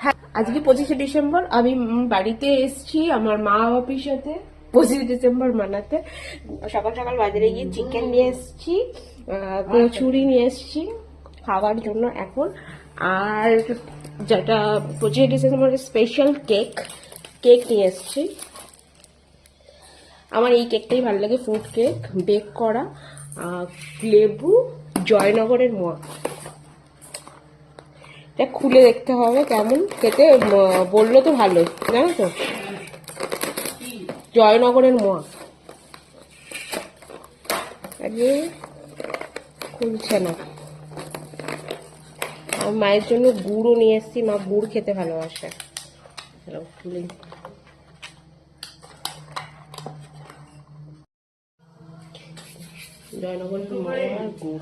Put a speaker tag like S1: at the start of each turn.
S1: হ্যাঁ, আজকে 25শে ডিসেম্বর। আমি বাড়িতে এসেছি আমার মা বাপির সাথে 25শে ডিসেম্বর মানাতে। সকাল সকাল বাজারে গিয়ে চিকেন নিয়ে এসেছি, কচুরি নিয়ে এসেছি খাওয়ার জন্য এখন। আর যেটা 25শে ডিসেম্বরের স্পেশাল কেক কেক নিয়ে এসেছি। আমার এই কেকটাই ভালো লাগে, ফ্রুট কেক বেক করা, লেবু, জয়নগরের মোয়া। এটা খুলে দেখতে হবে কেমন খেতে, বললো তো ভালো, জানো তো, জয়নগরের মোয়া। আগে খুলছে না। আমার মায়ের জন্য গুড়ও নিয়ে এসেছি, মা গুড় খেতে ভালোবাসে। খুলি। জয়নগরের মোয়া আর গুড়।